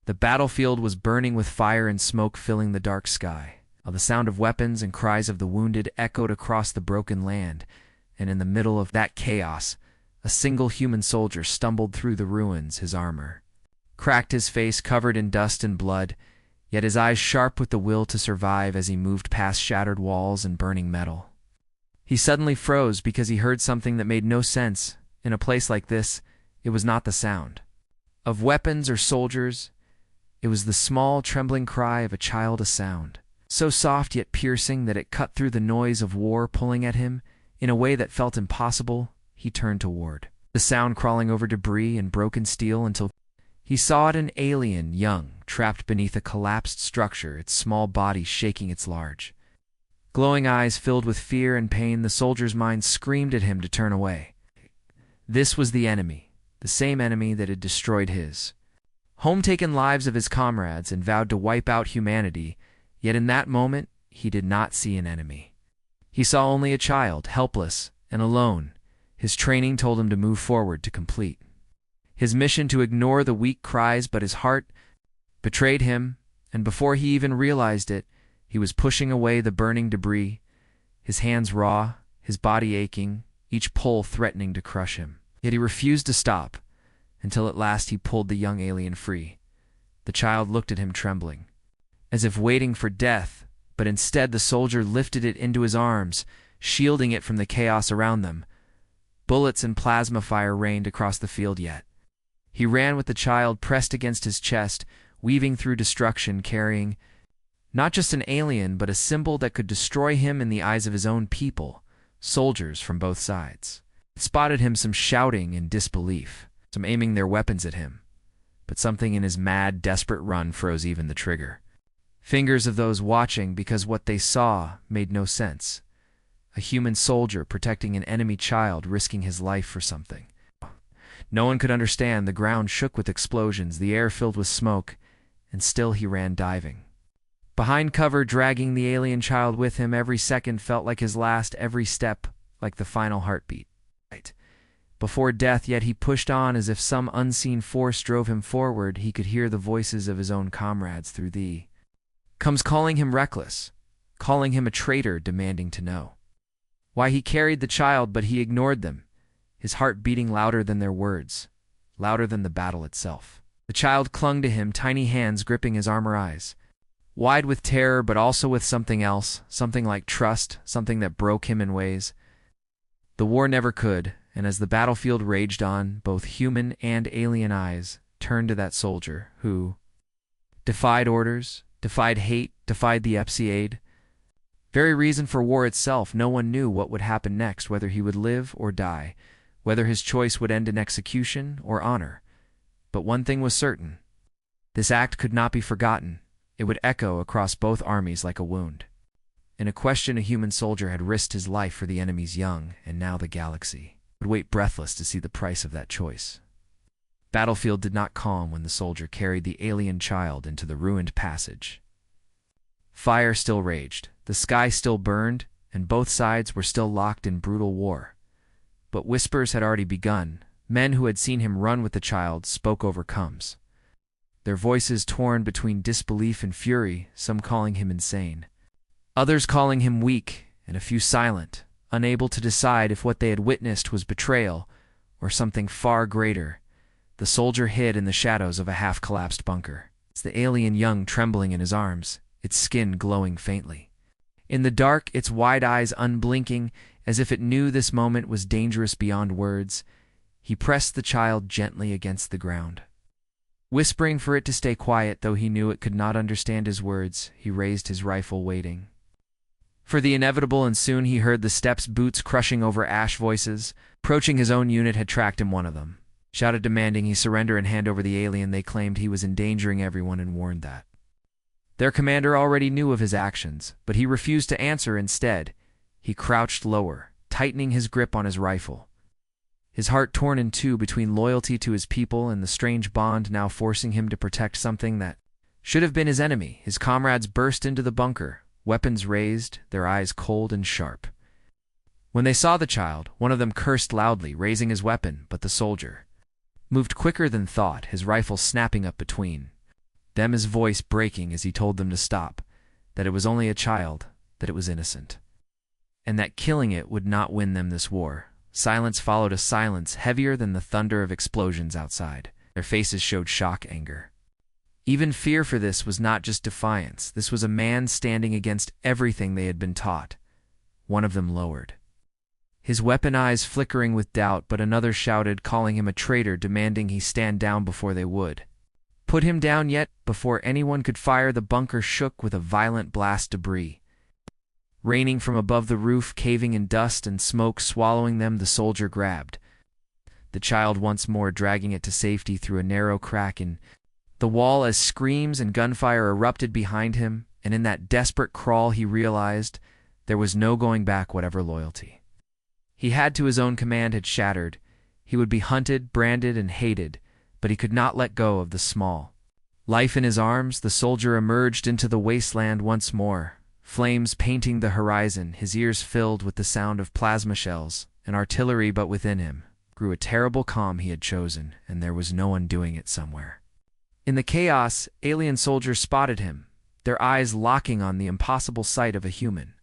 The battlefield was burning with fire and smoke filling the dark sky. The sound of weapons and cries of the wounded echoed across the broken land, and in the middle of that chaos, a single human soldier stumbled through the ruins, his armor cracked, his face covered in dust and blood, yet his eyes sharp with the will to survive as he moved past shattered walls and burning metal. He suddenly froze because he heard something that made no sense. In a place like this, it was not the sound of weapons or soldiers. It was the small, trembling cry of a child, a sound so soft yet piercing that it cut through the noise of war pulling at him in a way that felt impossible. He turned toward the sound, crawling over debris and broken steel until he saw it, an alien, young, trapped beneath a collapsed structure, its small body shaking, its large, glowing eyes filled with fear and pain. The soldier's mind screamed at him to turn away. This was the enemy, the same enemy that had destroyed his home, taken lives of his comrades, and vowed to wipe out humanity. Yet in that moment, he did not see an enemy. He saw only a child, helpless and alone. His training told him to move forward, to complete his mission, to ignore the weak cries, but his heart betrayed him, and before he even realized it, he was pushing away the burning debris, his hands raw, his body aching, each pull threatening to crush him. Yet he refused to stop, until at last he pulled the young alien free. The child looked at him trembling, as if waiting for death, but instead the soldier lifted it into his arms, shielding it from the chaos around them. Bullets and plasma fire rained across the field, yet he ran with the child pressed against his chest, weaving through destruction, carrying not just an alien, but a symbol that could destroy him in the eyes of his own people, soldiers from both sides. It spotted him, some shouting in disbelief, some aiming their weapons at him, but something in his mad, desperate run froze even the trigger fingers of those watching, because what they saw made no sense. A human soldier protecting an enemy child, risking his life for something no one could understand. The ground shook with explosions, the air filled with smoke, and still he ran, diving behind cover, dragging the alien child with him. Every second felt like his last, every step like the final heartbeat before death, yet he pushed on as if some unseen force drove him forward. He could hear the voices of his own comrades through the comes, calling him reckless, calling him a traitor, demanding to know why he carried the child, but he ignored them, his heart beating louder than their words, louder than the battle itself. The child clung to him, tiny hands gripping his armor, eyes wide with terror, but also with something else, something like trust, something that broke him in ways the war never could. And as the battlefield raged on, both human and alien eyes turned to that soldier who defied orders, defied hate, defied the Epsiade. Very reason for war itself. No one knew what would happen next, whether he would live or die, whether his choice would end in execution or honor. But one thing was certain. This act could not be forgotten. It would echo across both armies like a wound. In a question, a human soldier had risked his life for the enemy's young, and now the galaxy would wait breathless to see the price of that choice. Battlefield did not calm when the soldier carried the alien child into the ruined passage. Fire still raged, the sky still burned, and both sides were still locked in brutal war. But whispers had already begun. Men who had seen him run with the child spoke over comes, their voices torn between disbelief and fury, some calling him insane, others calling him weak, and a few silent, unable to decide if what they had witnessed was betrayal or something far greater. The soldier hid in the shadows of a half-collapsed bunker, the alien young trembling in his arms, its skin glowing faintly. In the dark, its wide eyes unblinking, as if it knew this moment was dangerous beyond words. He pressed the child gently against the ground, whispering for it to stay quiet, though he knew it could not understand his words. He raised his rifle, waiting for the inevitable, and soon he heard the steps, boots crushing over ash. Voices approaching his own unit had tracked him. One of them shouted, demanding he surrender and hand over the alien. They claimed he was endangering everyone and warned that their commander already knew of his actions, but he refused to answer. Instead, he crouched lower, tightening his grip on his rifle, his heart torn in two between loyalty to his people and the strange bond now forcing him to protect something that should have been his enemy. His comrades burst into the bunker, weapons raised, their eyes cold and sharp. When they saw the child, one of them cursed loudly, raising his weapon, but the soldier moved quicker than thought, his rifle snapping up between them his voice breaking as he told them to stop, that it was only a child, that it was innocent, and that killing it would not win them this war. Silence followed a silence heavier than the thunder of explosions outside. Their faces showed shock, anger. Even fear, for this was not just defiance. This was a man standing against everything they had been taught. One of them lowered his weapon, eyes flickering with doubt, but another shouted, calling him a traitor, demanding he stand down before they would put him down. Yet, before anyone could fire, the bunker shook with a violent blast, debris raining from above the roof, caving in dust and smoke, swallowing them. The soldier grabbed the child once more, dragging it to safety through a narrow crack in the wall as screams and gunfire erupted behind him, and in that desperate crawl he realized there was no going back. Whatever loyalty he had to his own command had shattered. He would be hunted, branded, and hated, but he could not let go of the small life in his arms. The soldier emerged into the wasteland once more, flames painting the horizon, his ears filled with the sound of plasma shells and artillery, but within him grew a terrible calm he had chosen, and there was no undoing it. Somewhere in the chaos, alien soldiers spotted him, their eyes locking on the impossible sight of a human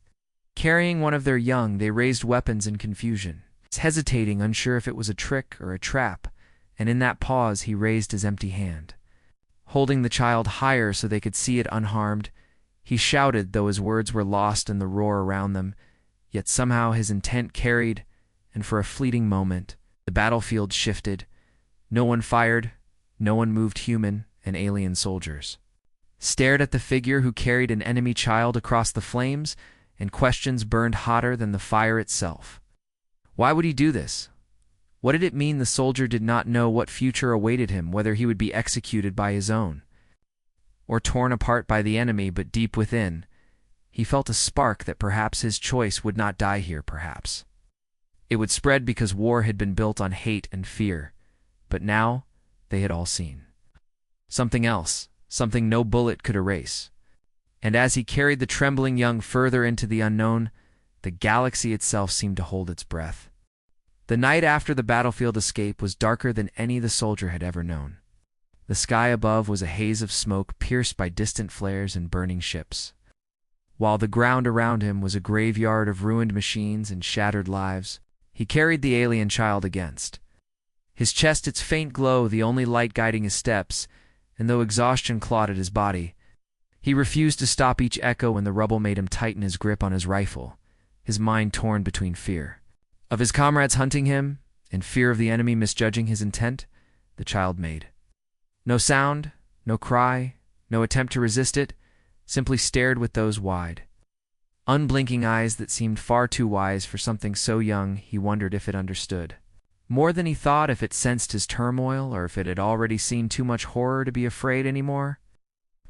carrying one of their young. They raised weapons in confusion, hesitating, unsure if it was a trick or a trap, and in that pause he raised his empty hand, holding the child higher so they could see it unharmed. He shouted, though his words were lost in the roar around them, yet somehow his intent carried, and for a fleeting moment the battlefield shifted. No one fired, no one moved. Human and alien soldiers stared at the figure who carried an enemy child across the flames, and questions burned hotter than the fire itself. Why would he do this? What did it mean? The soldier did not know what future awaited him, whether he would be executed by his own or torn apart by the enemy, but deep within he felt a spark that perhaps his choice would not die here. Perhaps it would spread, because war had been built on hate and fear. But now they had all seen something else, something no bullet could erase. And as he carried the trembling young further into the unknown, the galaxy itself seemed to hold its breath. The night after the battlefield escape was darker than any the soldier had ever known. The sky above was a haze of smoke pierced by distant flares and burning ships, while the ground around him was a graveyard of ruined machines and shattered lives. He carried the alien child against his chest, its faint glow the only light guiding his steps, and though exhaustion clawed at his body, he refused to stop. Each echo in the rubble made him tighten his grip on his rifle, his mind torn between fear of his comrades hunting him and fear of the enemy misjudging his intent. The child made no sound, no cry, no attempt to resist it, simply stared with those wide, unblinking eyes that seemed far too wise for something so young. He wondered if it understood more than he thought, if it sensed his turmoil, or if it had already seen too much horror to be afraid anymore.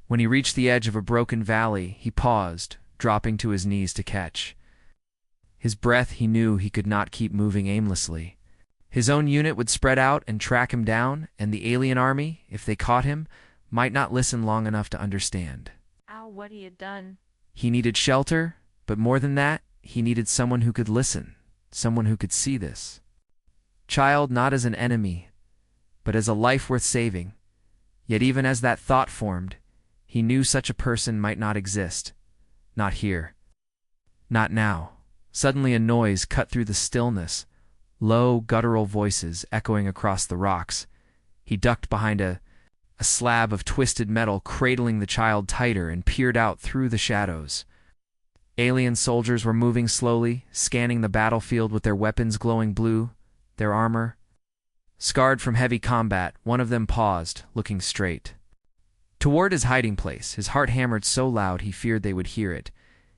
When he reached the edge of a broken valley, he paused, dropping to his knees to catch his breath. He knew he could not keep moving aimlessly. His own unit would spread out and track him down, and the alien army, if they caught him, might not listen long enough to understand. Ow, what he had done. He needed shelter, but more than that, he needed someone who could listen, someone who could see this child not as an enemy, but as a life worth saving. Yet even as that thought formed, he knew such a person might not exist. Not here. Not now. Suddenly a noise cut through the stillness, low, guttural voices echoing across the rocks. He ducked behind a slab of twisted metal, cradling the child tighter, and peered out through the shadows. Alien soldiers were moving slowly, scanning the battlefield with their weapons glowing blue, their armor scarred from heavy combat. One of them paused, looking straight toward his hiding place. His heart hammered so loud he feared they would hear it.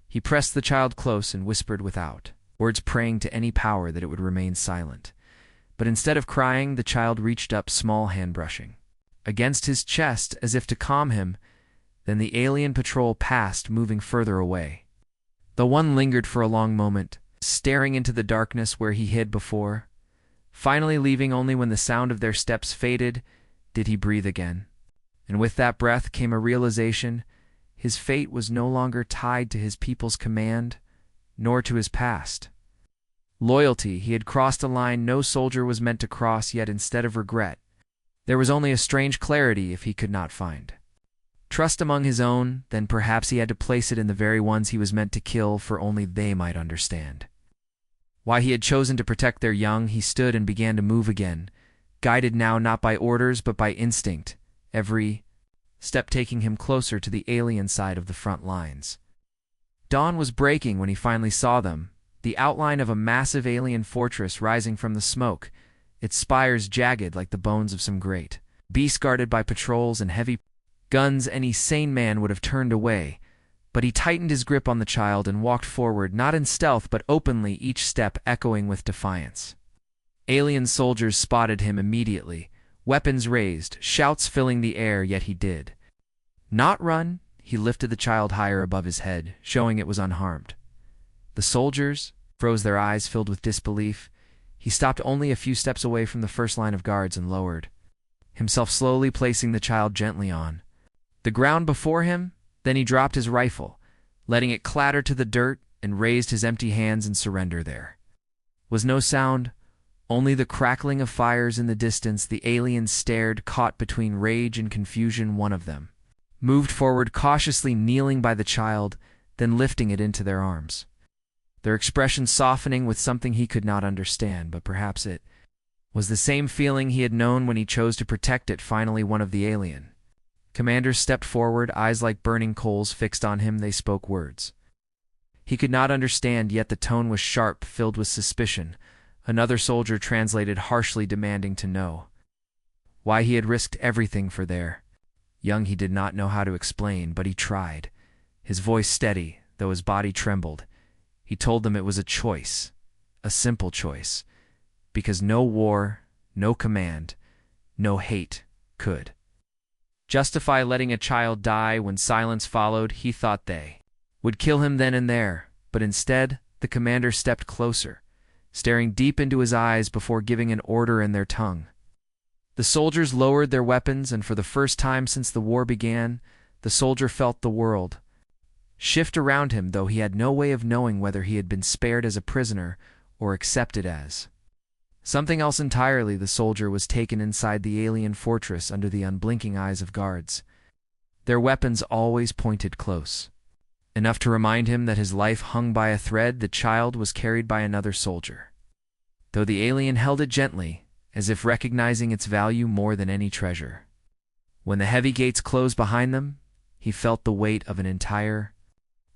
He pressed the child close and whispered without words, praying to any power that it would remain silent. But instead of crying, the child reached up, small hand brushing against his chest as if to calm him. Then the alien patrol passed, moving further away. The one lingered for a long moment, staring into the darkness where he hid before. Finally leaving only when the sound of their steps faded, did he breathe again. And with that breath came a realization. His fate was no longer tied to his people's command, nor to his past loyalty. He had crossed a line no soldier was meant to cross, yet instead of regret, there was only a strange clarity if he could not find trust among his own, then perhaps he had to place it in the very ones he was meant to kill, for only they might understand. Why he had chosen to protect their young, he stood and began to move again, guided now not by orders but by instinct, every step taking him closer to the alien side of the front lines. Dawn was breaking when he finally saw them, the outline of a massive alien fortress rising from the smoke, its spires jagged like the bones of some great beast guarded by patrols and heavy guns. Any sane man would have turned away, but he tightened his grip on the child and walked forward, not in stealth but openly, each step echoing with defiance. Alien soldiers spotted him immediately, weapons raised, shouts filling the air, yet he did not run. He lifted the child higher above his head, showing it was unharmed. The soldiers froze, their eyes filled with disbelief. He stopped only a few steps away from the first line of guards and lowered himself, slowly placing the child gently on the ground before him. Then he dropped his rifle, letting it clatter to the dirt, and raised his empty hands in surrender. There was no sound, only the crackling of fires in the distance. The aliens stared, caught between rage and confusion. One of them moved forward, cautiously kneeling by the child, then lifting it into their arms, their expression softening with something he could not understand, but perhaps it was the same feeling he had known when he chose to protect it. Finally, one of the alien commanders stepped forward, eyes like burning coals fixed on him. They spoke words he could not understand, yet the tone was sharp, filled with suspicion. Another soldier translated harshly, demanding to know why he had risked everything for their young. He did not know how to explain, but he tried, his voice steady, though his body trembled. He told them it was a choice, a simple choice, because no war, no command, no hate could justify letting a child die. When silence followed, he thought they would kill him then and there, but instead the commander stepped closer, staring deep into his eyes before giving an order in their tongue. The soldiers lowered their weapons, and for the first time since the war began, the soldier felt the world shift around him, though he had no way of knowing whether he had been spared as a prisoner or accepted as something else entirely. The soldier was taken inside the alien fortress under the unblinking eyes of guards, their weapons always pointed close, enough to remind him that his life hung by a thread. The child was carried by another soldier, though the alien held it gently, as if recognizing its value more than any treasure. When the heavy gates closed behind them, he felt the weight of an entire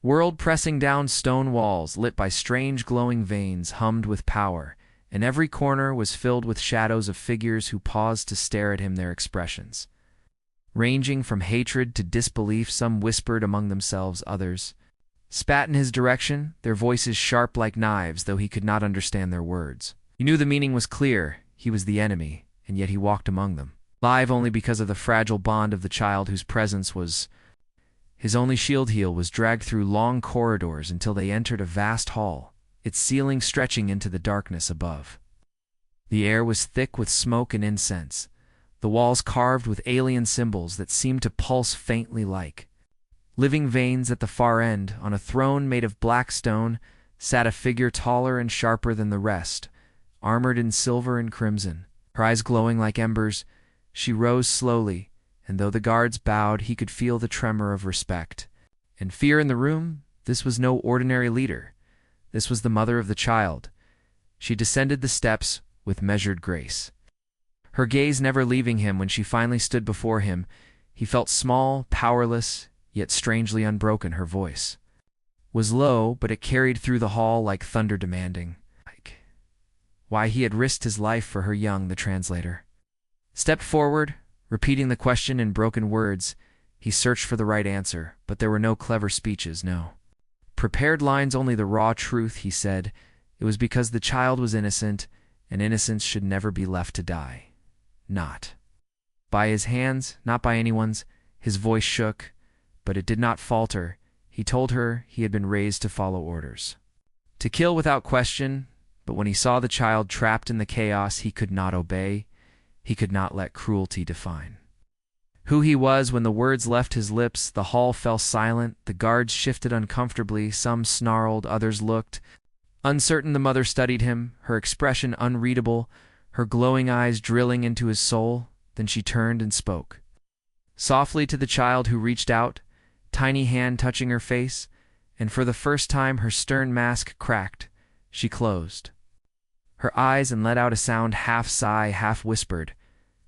world pressing down. Stone walls, lit by strange glowing veins, hummed with power, and every corner was filled with shadows of figures who paused to stare at him, their expressions ranging from hatred to disbelief. Some whispered among themselves, others spat in his direction, their voices sharp like knives, though he could not understand their words. He knew the meaning was clear. He was the enemy, and yet he walked among them, alive only because of the fragile bond of the child whose presence was his only shield. Heel was dragged through long corridors until they entered a vast hall, its ceiling stretching into the darkness above. The air was thick with smoke and incense, the walls carved with alien symbols that seemed to pulse faintly like living veins. At the far end, on a throne made of black stone, sat a figure taller and sharper than the rest, armored in silver and crimson, her eyes glowing like embers. She rose slowly, and though the guards bowed, he could feel the tremor of respect and fear in the room. This was no ordinary leader. This was the mother of the child. She descended the steps with measured grace, her gaze never leaving him. When she finally stood before him, he felt small, powerless, yet strangely unbroken. Her voice was low, but it carried through the hall like thunder, demanding why he had risked his life for her young. The translator stepped forward, repeating the question in broken words. He searched for the right answer, but there were no clever speeches, no prepared lines, only the raw truth. He said it was because the child was innocent, and innocence should never be left to die. Not by his hands, not by anyone's. His voice shook, but it did not falter. He told her he had been raised to follow orders, to kill without question. But when he saw the child trapped in the chaos, he could not obey. He could not let cruelty define who he was. When the words left his lips, the hall fell silent. The guards shifted uncomfortably. Some snarled, others looked uncertain. The mother studied him, her expression unreadable, her glowing eyes drilling into his soul. Then she turned and spoke softly to the child who reached out, tiny hand touching her face, and for the first time her stern mask cracked. She closed her eyes and let out a sound half sigh, half whispered.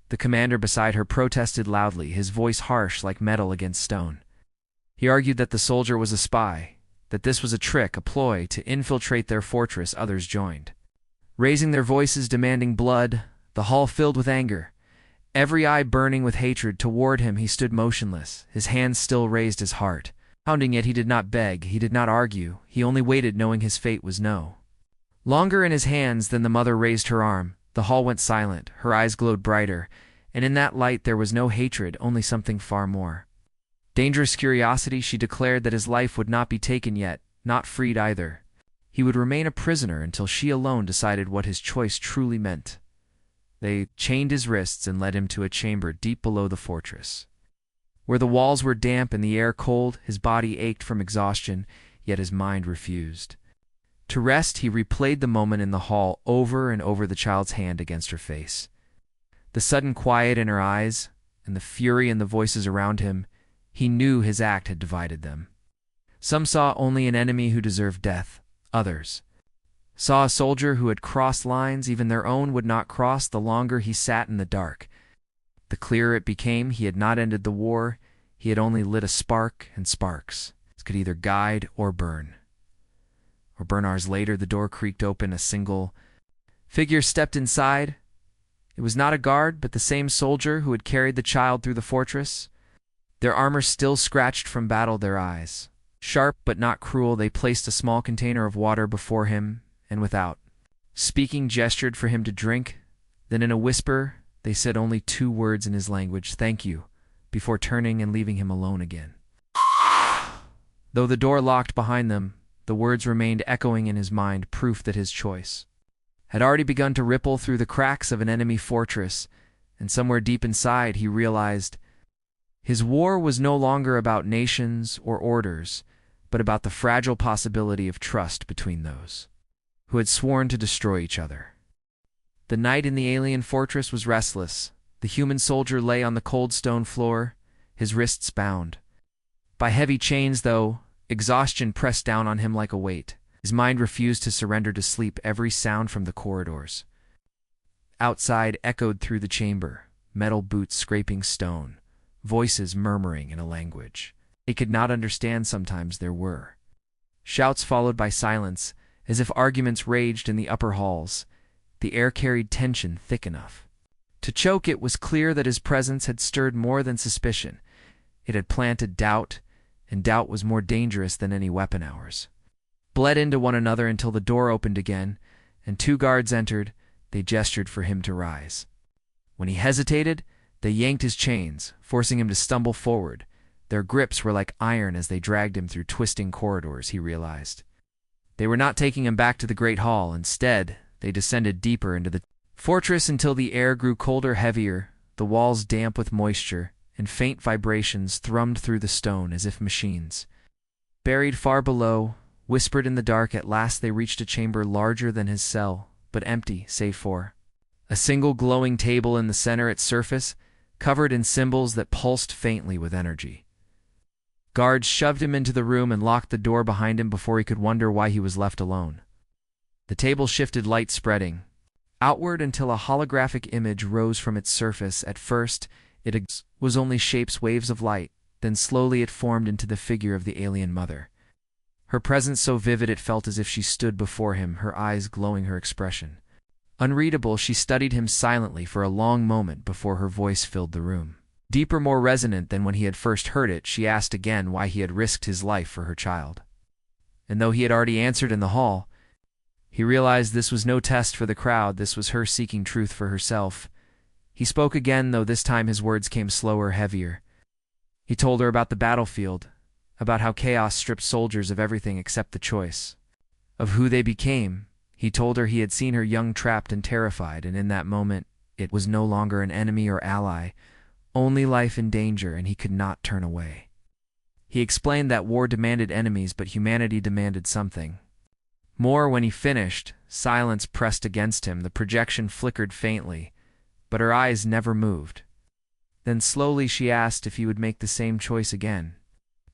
The commander beside her protested loudly, his voice harsh like metal against stone. He argued that the soldier was a spy, that this was a trick, a ploy to infiltrate their fortress. Others joined, raising their voices demanding blood, the hall filled with anger. Every eye burning with hatred. Toward him he stood motionless, his hands still raised, his heart pounding, yet he did not beg, he did not argue, he only waited, knowing his fate was no longer in his hands. Then the mother raised her arm. The hall went silent, her eyes glowed brighter, and in that light there was no hatred, only something far more dangerous, curiosity. She declared that his life would not be taken yet, not freed either. He would remain a prisoner until she alone decided what his choice truly meant. They chained his wrists and led him to a chamber deep below the fortress, where the walls were damp and the air cold. His body ached from exhaustion, yet his mind refused to rest. He replayed the moment in the hall over and over, the child's hand against her face, the sudden quiet in her eyes, and the fury in the voices around him. He knew his act had divided them. Some saw only an enemy who deserved death. Others saw a soldier who had crossed lines even their own would not cross. The longer he sat in the dark, the clearer it became. He had not ended the war, he had only lit a spark, and sparks could either guide or burn. Hours later, the door creaked open. A single figure stepped inside. It was not a guard, but the same soldier who had carried the child through the fortress. Their armor still scratched from battle, their eyes sharp but not cruel. They placed a small container of water before him, and without speaking gestured for him to drink. Then in a whisper they said only 2 words in his language, "Thank you," before turning and leaving him alone again. Though the door locked behind them, the words remained echoing in his mind, proof that his choice had already begun to ripple through the cracks of an enemy fortress, and somewhere deep inside he realized his war was no longer about nations or orders, but about the fragile possibility of trust between those who had sworn to destroy each other. The night in the alien fortress was restless. The human soldier lay on the cold stone floor, his wrists bound by heavy chains, though exhaustion pressed down on him like a weight. His mind refused to surrender to sleep. Every sound from the corridors outside echoed through the chamber, metal boots scraping stone, voices murmuring in a language he could not understand. Sometimes there were shouts followed by silence, as if arguments raged in the upper halls. The air carried tension thick enough to choke. It was clear that his presence had stirred more than suspicion. It had planted doubt, and doubt was more dangerous than any weapon. Hours bled into one another until the door opened again, and 2 guards entered. They gestured for him to rise. When he hesitated, they yanked his chains, forcing him to stumble forward. Their grips were like iron as they dragged him through twisting corridors. He realized they were not taking him back to the Great Hall. Instead, they descended deeper into the fortress until the air grew colder, heavier, the walls damp with moisture, and faint vibrations thrummed through the stone as if machines buried far below whispered in the dark. At last they reached a chamber larger than his cell, but empty save for a single glowing table in the center, its surface covered in symbols that pulsed faintly with energy. Guards shoved him into the room and locked the door behind him before he could wonder why he was left alone. The table shifted, light spreading outward until a holographic image rose from its surface. At first, it was only shapes, waves of light, then slowly it formed into the figure of the alien mother. Her presence so vivid it felt as if she stood before him, her eyes glowing, her expression unreadable. She studied him silently for a long moment before her voice filled the room. Deeper, more resonant than when he had first heard it, she asked again why he had risked his life for her child. And though he had already answered in the hall, he realized this was no test for the crowd. This was her seeking truth for herself. He spoke again, though this time his words came slower, heavier. He told her about the battlefield, about how chaos stripped soldiers of everything except the choice of who they became. He told her he had seen her young, trapped and terrified, and in that moment it was no longer an enemy or ally, only life in danger, and he could not turn away. He explained that war demanded enemies, but humanity demanded something more. When he finished, silence pressed against him. The projection flickered faintly, but her eyes never moved. Then slowly she asked if he would make the same choice again,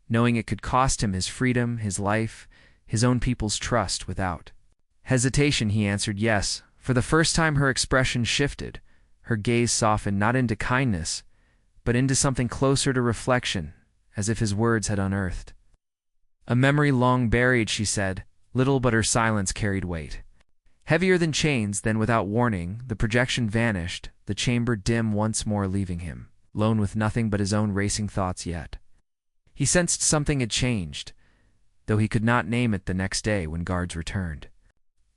knowing it could cost him his freedom, his life, his own people's trust. Without hesitation, he answered yes. For the first time her expression shifted, her gaze softened not into kindness, but into something closer to reflection, as if his words had unearthed a memory long buried. She said little, but her silence carried weight. Heavier than chains, then without warning, the projection vanished, the chamber dim once more, leaving him alone with nothing but his own racing thoughts. Yet he sensed something had changed, though he could not name it. The next day, when guards returned,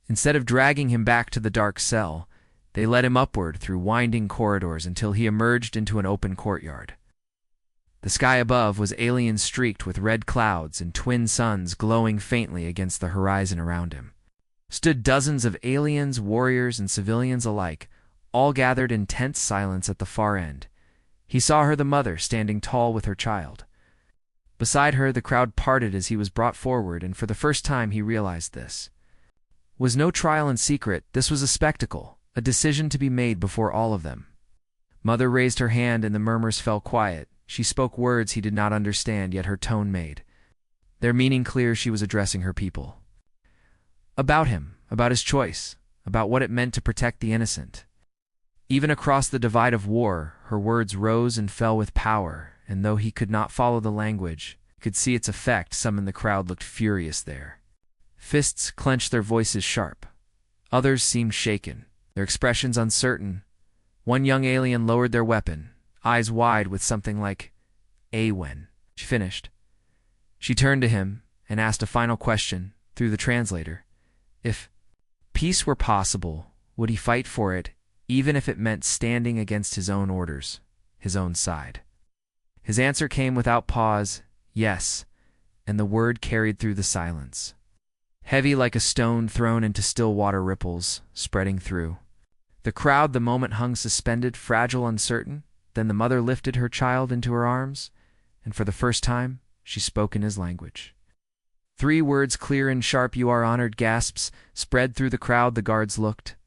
instead of dragging him back to the dark cell, they led him upward through winding corridors until he emerged into an open courtyard. The sky above was alien-streaked with red clouds, and twin suns glowing faintly against the horizon around him stood dozens of aliens, warriors, and civilians alike, all gathered in tense silence at the far end. He saw her, the mother, standing tall with her child. Beside her, the crowd parted as he was brought forward, and for the first time he realized this was no trial in secret. This was a spectacle, a decision to be made before all of them. Mother raised her hand, and the murmurs fell quiet. She spoke words he did not understand, yet her tone made their meaning clear. She was addressing her people. About him, about his choice, about what it meant to protect the innocent. Even across the divide of war, her words rose and fell with power, and though he could not follow the language, he could see its effect. Some in the crowd looked furious there. Fists clenched, their voices sharp. Others seemed shaken, their expressions uncertain. One young alien lowered their weapon, eyes wide with something like, when she finished, she turned to him and asked a final question through the translator. If peace were possible, would he fight for it, even if it meant standing against his own orders, his own side? His answer came without pause, yes, and the word carried through the silence, heavy like a stone thrown into still water, ripples spreading through the crowd. The moment hung suspended, fragile, uncertain. Then the mother lifted her child into her arms, and for the first time she spoke in his language. 3 words, clear and sharp. You are honored. Gasps spread through the crowd. The guards looked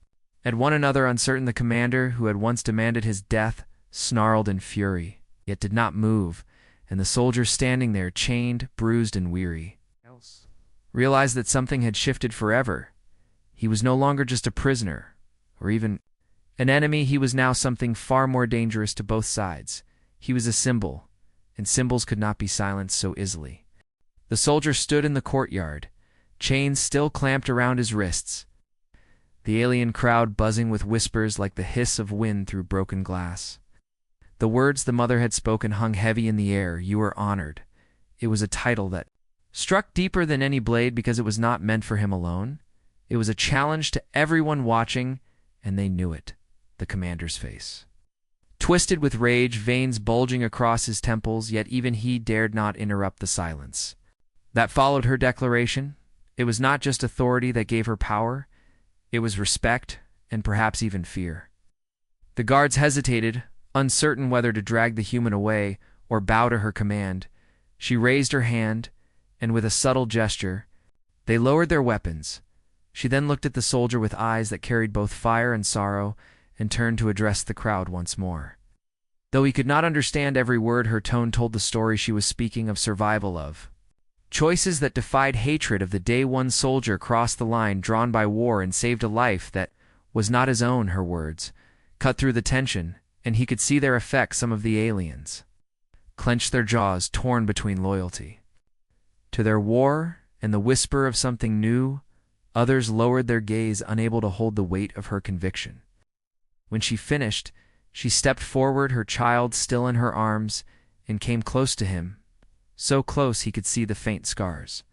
at one another, uncertain. The commander, who had once demanded his death, snarled in fury, yet did not move, and the soldiers standing there, chained, bruised, and weary, realized that something had shifted forever. He was no longer just a prisoner, or even an enemy. He was now something far more dangerous to both sides. He was a symbol, and symbols could not be silenced so easily. The soldier stood in the courtyard, chains still clamped around his wrists, the alien crowd buzzing with whispers like the hiss of wind through broken glass. The words the mother had spoken hung heavy in the air. You are honored. It was a title that struck deeper than any blade, because it was not meant for him alone. It was a challenge to everyone watching, and they knew it. The commander's face twisted with rage, veins bulging across his temples, yet even he dared not interrupt the silence that followed her declaration. It was not just authority that gave her power, it was respect, and perhaps even fear. The guards hesitated, uncertain whether to drag the human away or bow to her command. She raised her hand, and with a subtle gesture, they lowered their weapons. She then looked at the soldier with eyes that carried both fire and sorrow, and turned to address the crowd once more. Though he could not understand every word, her tone told the story. She was speaking of survival, of choices that defied hatred, of the day one soldier crossed the line drawn by war and saved a life that was not his own. Her words cut through the tension, and he could see their effect. Some of the aliens clenched their jaws, torn between loyalty to their war and the whisper of something new. Others lowered their gaze, unable to hold the weight of her conviction. When she finished, she stepped forward, her child still in her arms, and came close to him, so close he could see the faint scars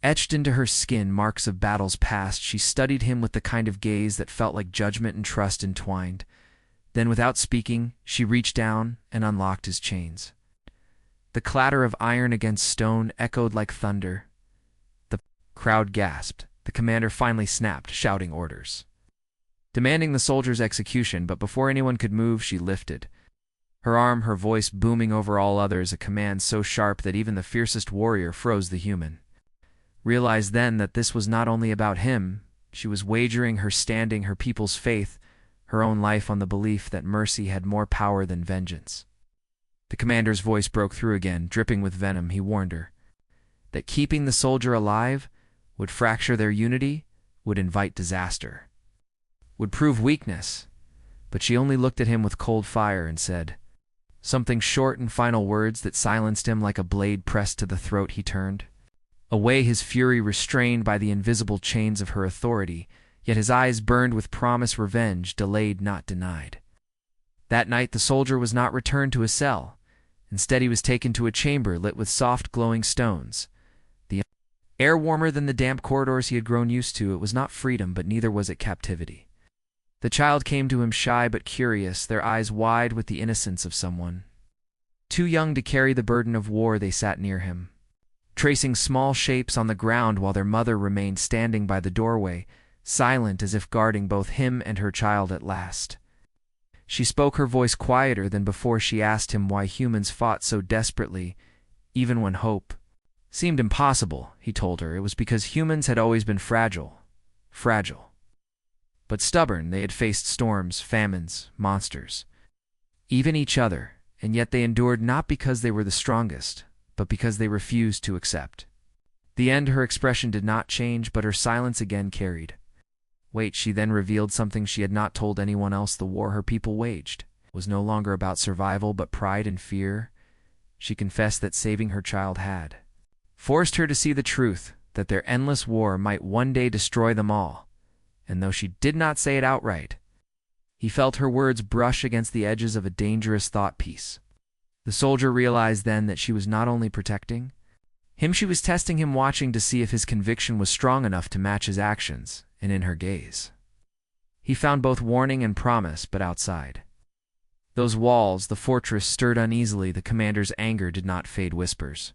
etched into her skin, marks of battles past. She studied him with the kind of gaze that felt like judgment and trust entwined. Then, without speaking, she reached down and unlocked his chains. The clatter of iron against stone echoed like thunder. The crowd gasped. The commander finally snapped, shouting orders, demanding the soldier's execution. But before anyone could move, she lifted her arm, her voice booming over all others, a command so sharp that even the fiercest warrior froze. The human realized then that this was not only about him. She was wagering her standing, her people's faith, her own life on the belief that mercy had more power than vengeance. The commander's voice broke through again, dripping with venom. He warned her that keeping the soldier alive would fracture their unity, would invite disaster, would prove weakness. But she only looked at him with cold fire and said something short and final words that silenced him like a blade pressed to the throat. He turned away, his fury restrained by the invisible chains of her authority, yet his eyes burned with promise, revenge delayed, not denied. That night the soldier was not returned to his cell. Instead he was taken to a chamber lit with soft glowing stones. The air warmer than the damp corridors he had grown used to. It was not freedom, but neither was it captivity. The child came to him shy but curious, their eyes wide with the innocence of someone too young to carry the burden of war. They sat near him, tracing small shapes on the ground while their mother remained standing by the doorway, silent as if guarding both him and her child at last. She spoke, her voice quieter than before. She asked him why humans fought so desperately, even when hope seemed impossible. He told her it was because humans had always been fragile, but stubborn. They had faced storms, famines, monsters, even each other, and yet they endured, not because they were the strongest, but because they refused to accept the end. Her expression did not change, but her silence again carried weight. She then revealed something she had not told anyone else. The war her people waged was no longer about survival, but pride and fear. She confessed that saving her child had forced her to see the truth, that their endless war might one day destroy them all. And though she did not say it outright, he felt her words brush against the edges of a dangerous thought piece. The soldier realized then that she was not only protecting him, she was testing him, watching to see if his conviction was strong enough to match his actions. And in her gaze he found both warning and promise. But outside those walls, the fortress stirred uneasily. The commander's anger did not fade. Whispers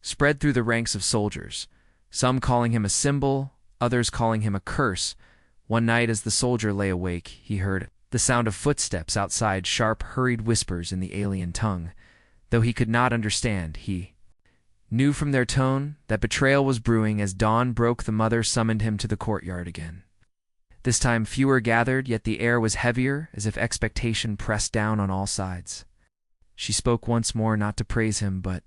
spread through the ranks of soldiers, some calling him a symbol, others calling him a curse. One night as the soldier lay awake, he heard the sound of footsteps outside, sharp, hurried whispers in the alien tongue. Though he could not understand, he knew from their tone that betrayal was brewing. As dawn broke, the mother summoned him to the courtyard again. This time fewer gathered, yet the air was heavier, as if expectation pressed down on all sides. She spoke once more, not to praise him, but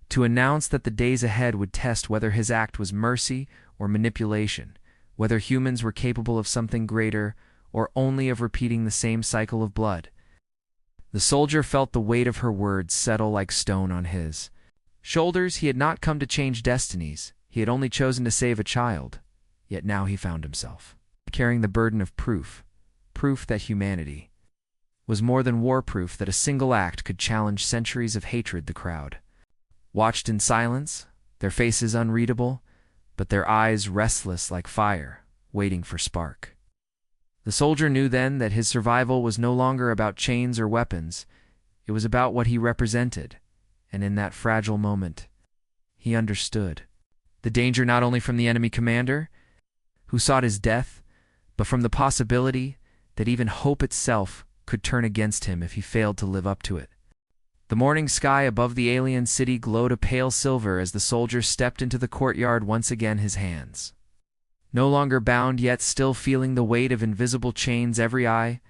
to announce that the days ahead would test whether his act was mercy or manipulation, whether humans were capable of something greater or only of repeating the same cycle of blood. The soldier felt the weight of her words settle like stone on his shoulders. He had not come to change destinies. He had only chosen to save a child. Yet now he found himself carrying the burden of proof that humanity was more than war, proof that a single act could challenge centuries of hatred. The crowd watched in silence, their faces unreadable, but their eyes restless like fire, waiting for spark. The soldier knew then that his survival was no longer about chains or weapons. It was about what he represented. And in that fragile moment, he understood the danger, not only from the enemy commander, who sought his death, but from the possibility that even hope itself could turn against him if he failed to live up to it. The morning sky above the alien city glowed a pale silver as the soldier stepped into the courtyard once again, his hands no longer bound, yet still feeling the weight of invisible chains. Every eye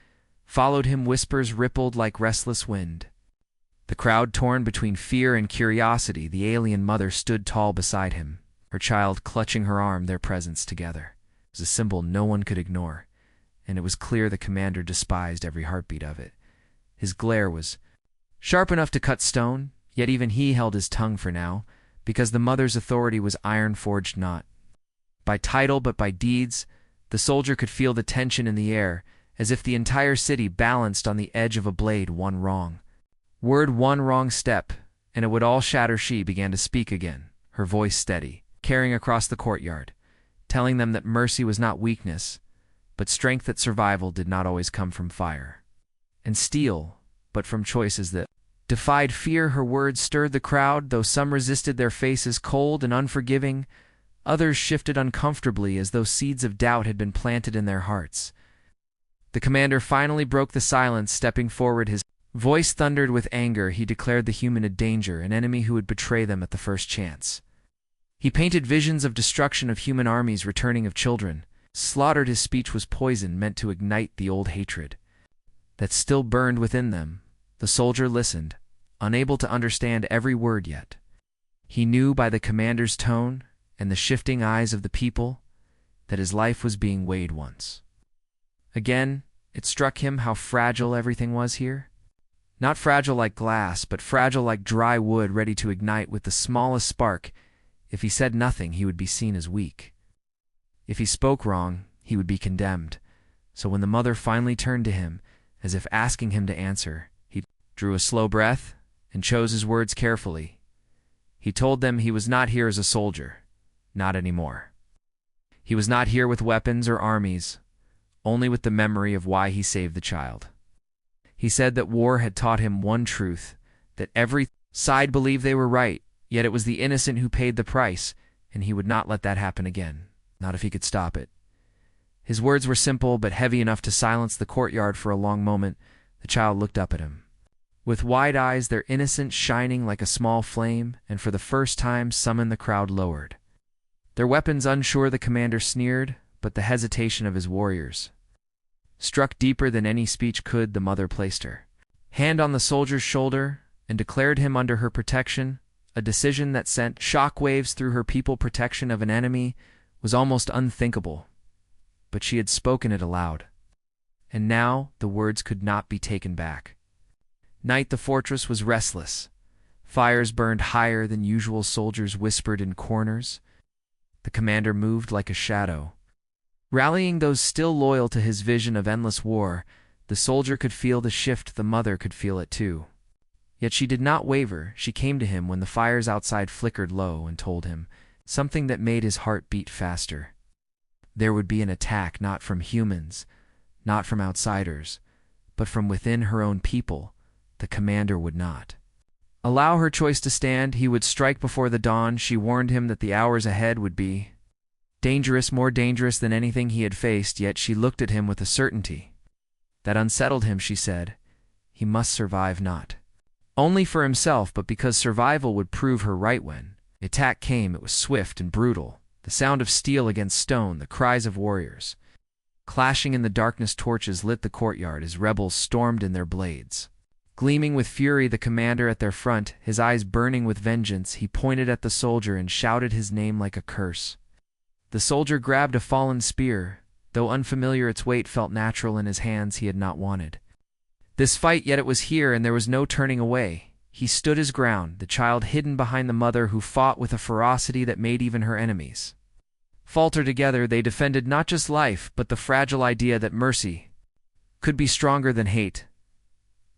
followed him. Whispers rippled like restless wind. The crowd torn between fear and curiosity. The alien mother stood tall beside him, her child clutching her arm. Their presence together was a symbol no one could ignore, and it was clear the commander despised every heartbeat of it. His glare was sharp enough to cut stone, yet even he held his tongue for now, because the mother's authority was iron-forged, not by title but by deeds. The soldier could feel the tension in the air, as if the entire city balanced on the edge of a blade. One wrong word, one wrong step, and it would all shatter. She began to speak again, her voice steady, carrying across the courtyard, telling them that mercy was not weakness, but strength, that survival did not always come from fire and steel, but from choices that defied fear. Her words stirred the crowd, though some resisted, their faces cold and unforgiving. Others shifted uncomfortably, as though seeds of doubt had been planted in their hearts. The commander finally broke the silence, stepping forward. His voice thundered with anger. He declared the human a danger, an enemy who would betray them at the first chance. He painted visions of destruction, of human armies returning, of children slaughtered. His speech was poison, meant to ignite the old hatred that still burned within them. The soldier listened, unable to understand every word yet. He knew by the commander's tone and the shifting eyes of the people that his life was being weighed once. Again, it struck him how fragile everything was here. Not fragile like glass, but fragile like dry wood ready to ignite with the smallest spark. If he said nothing, he would be seen as weak. If he spoke wrong, he would be condemned. So when the mother finally turned to him, as if asking him to answer, he drew a slow breath and chose his words carefully. He told them he was not here as a soldier, not anymore. He was not here with weapons or armies, only with the memory of why he saved the child. He said that war had taught him one truth, that every side believed they were right, yet it was the innocent who paid the price, and he would not let that happen again, not if he could stop it. His words were simple but heavy enough to silence the courtyard for a long moment. The child looked up at him, with wide eyes, their innocence shining like a small flame, and for the first time some in the crowd lowered. Their weapons unsure, the commander sneered, but the hesitation of his warriors struck deeper than any speech could. The mother placed her hand on the soldier's shoulder and declared him under her protection, a decision that sent shockwaves through her people. Protection of an enemy was almost unthinkable, but she had spoken it aloud, and now the words could not be taken back. Night, the fortress was restless. Fires burned higher than usual. Soldiers whispered in corners. The commander moved like a shadow, rallying those still loyal to his vision of endless war. The soldier could feel the shift. The mother could feel it too. Yet she did not waver. She came to him when the fires outside flickered low and told him something that made his heart beat faster. There would be an attack, not from humans, not from outsiders, but from within her own people. The commander would not allow her choice to stand. He would strike before the dawn. She warned him that the hours ahead would be dangerous, more dangerous than anything he had faced, yet she looked at him with a certainty that unsettled him. She said, he must survive, not only for himself, but because survival would prove her right. When the attack came, it was swift and brutal. The sound of steel against stone, the cries of warriors clashing in the darkness. Torches lit the courtyard as rebels stormed in their blades gleaming with fury. The commander at their front, his eyes burning with vengeance, he pointed at the soldier and shouted his name like a curse. The soldier grabbed a fallen spear. Though unfamiliar, its weight felt natural in his hands. He had not wanted this fight, yet it was here, and there was no turning away. He stood his ground, the child hidden behind the mother, who fought with a ferocity that made even her enemies falter. Together they defended not just life, but the fragile idea that mercy could be stronger than hate.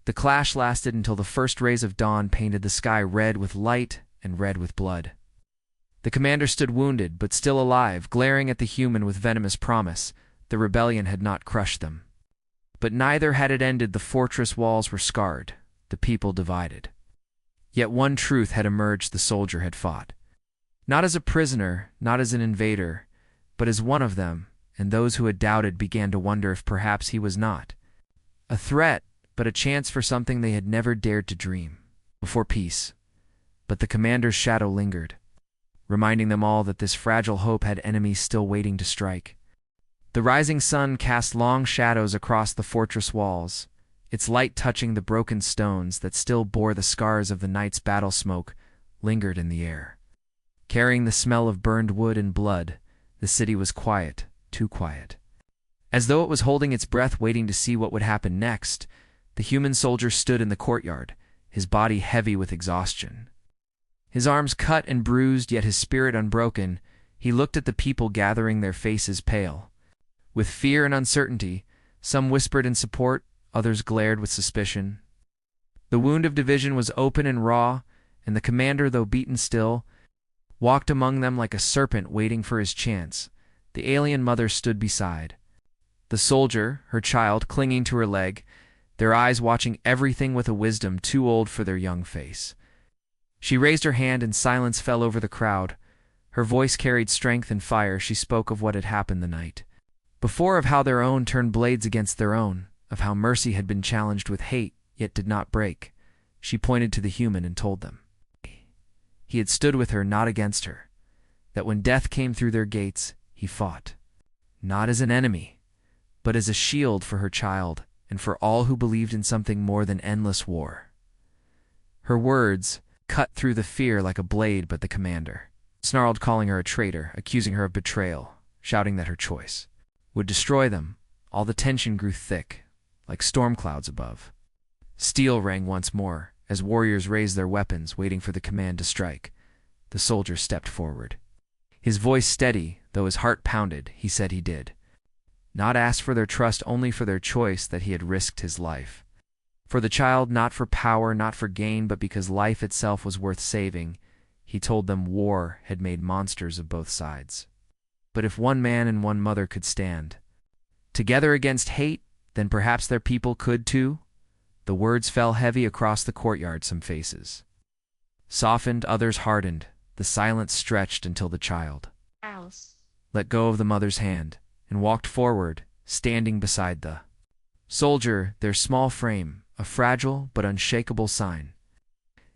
The clash lasted until the first rays of dawn painted the sky red with light and red with blood. The commander stood wounded, but still alive, glaring at the human with venomous promise. The rebellion had not crushed them, but neither had it ended. The fortress walls were scarred, the people divided. Yet one truth had emerged: the soldier had fought, not as a prisoner, not as an invader, but as one of them, and those who had doubted began to wonder if perhaps he was not a threat, but a chance for something they had never dared to dream before. Peace. But the commander's shadow lingered, reminding them all that this fragile hope had enemies still waiting to strike. The rising sun cast long shadows across the fortress walls, its light touching the broken stones that still bore the scars of the night's battle. Smoke lingered in the air, carrying the smell of burned wood and blood. The city was quiet, too quiet, as though it was holding its breath, waiting to see what would happen next. The human soldier stood in the courtyard, his body heavy with exhaustion, his arms cut and bruised, yet his spirit unbroken. He looked at the people gathering, their faces pale with fear and uncertainty. Some whispered in support, others glared with suspicion. The wound of division was open and raw, and the commander, though beaten still, walked among them like a serpent waiting for his chance. The alien mother stood beside the soldier, her child clinging to her leg, their eyes watching everything with a wisdom too old for their young face. She raised her hand and silence fell over the crowd. Her voice carried strength and fire. She spoke of what had happened the night before, of how their own turned blades against their own, of how mercy had been challenged with hate, yet did not break. She pointed to the human and told them he had stood with her, not against her, that when death came through their gates, he fought, not as an enemy, but as a shield for her child and for all who believed in something more than endless war. Her words cut through the fear like a blade, but the commander snarled, calling her a traitor, accusing her of betrayal, shouting that her choice would destroy them. All the tension grew thick, like storm clouds above. Steel rang once more, as warriors raised their weapons, waiting for the command to strike. The soldier stepped forward. His voice steady, though his heart pounded. He said he did not ask for their trust, only for their choice, that he had risked his life. For the child, not for power, not for gain, but because life itself was worth saving. He told them war had made monsters of both sides. But if one man and one mother could stand together against hate, then perhaps their people could too. The words fell heavy across the courtyard. Some faces softened, others hardened. The silence stretched until the child let go of the mother's hand and walked forward, standing beside the soldier, their small frame, a fragile but unshakable sign.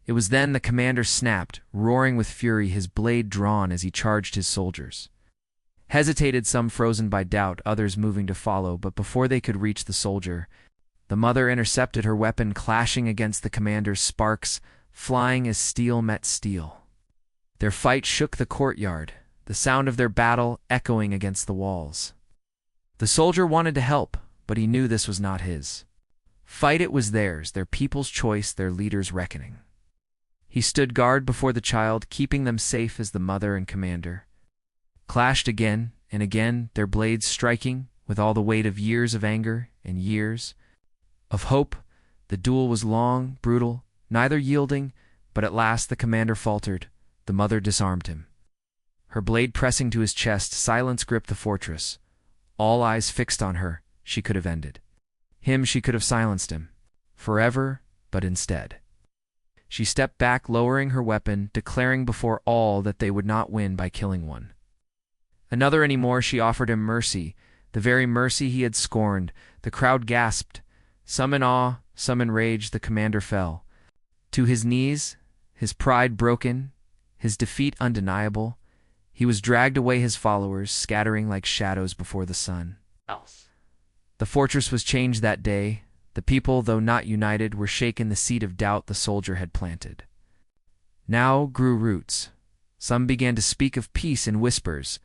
It was then the commander snapped, roaring with fury, his blade drawn as he charged his soldiers. Hesitated, some frozen by doubt, others moving to follow, but before they could reach the soldier, the mother intercepted, her weapon clashing against the commander's, sparks flying as steel met steel. Their fight shook the courtyard, the sound of their battle echoing against the walls. The soldier wanted to help, but he knew this was not his fight. It was theirs, their people's choice, their leader's reckoning. He stood guard before the child, keeping them safe as the mother and commander clashed again and again, their blades striking with all the weight of years of anger and years of hope. The duel was long, brutal, neither yielding, but at last the commander faltered. The mother disarmed him. Her blade pressing to his chest, silence gripped the fortress. All eyes fixed on her. She could have ended him, she could have silenced him forever, but instead she stepped back, lowering her weapon, declaring before all that they would not win by killing one another anymore. She offered him mercy, the very mercy he had scorned. The crowd gasped, some in awe, some in rage. The commander fell to his knees, his pride broken, his defeat undeniable. He was dragged away, his followers scattering like shadows before the sun. The fortress was changed that day. The people, though not united, were shaken. The seed of doubt the soldier had planted now grew roots. Some began to speak of peace in whispers.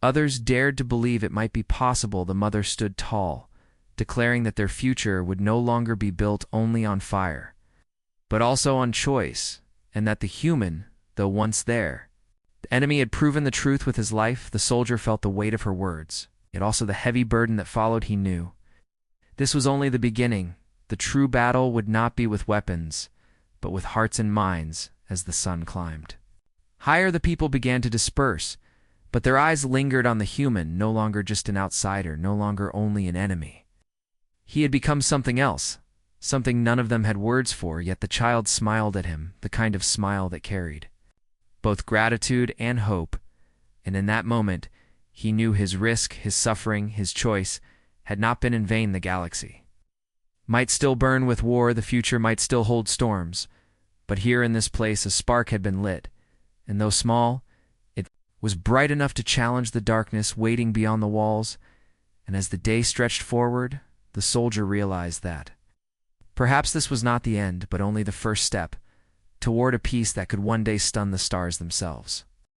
Others dared to believe it might be possible. The mother stood tall, declaring that their future would no longer be built only on fire, but also on choice, and that the human, though once there, the enemy, had proven the truth with his life. The soldier felt the weight of her words, yet also the heavy burden that followed. He knew this was only the beginning. The true battle would not be with weapons, but with hearts and minds. As the sun climbed higher, the people began to disperse, but their eyes lingered on the human, no longer just an outsider, no longer only an enemy. He had become something else, something none of them had words for, yet the child smiled at him, the kind of smile that carried both gratitude and hope, and in that moment he knew his risk, his suffering, his choice had not been in vain. The galaxy might still burn with war, the future might still hold storms, but here in this place a spark had been lit, and though small, it was bright enough to challenge the darkness waiting beyond the walls. And as the day stretched forward, the soldier realized that perhaps this was not the end, but only the first step toward a peace that could one day stun the stars themselves.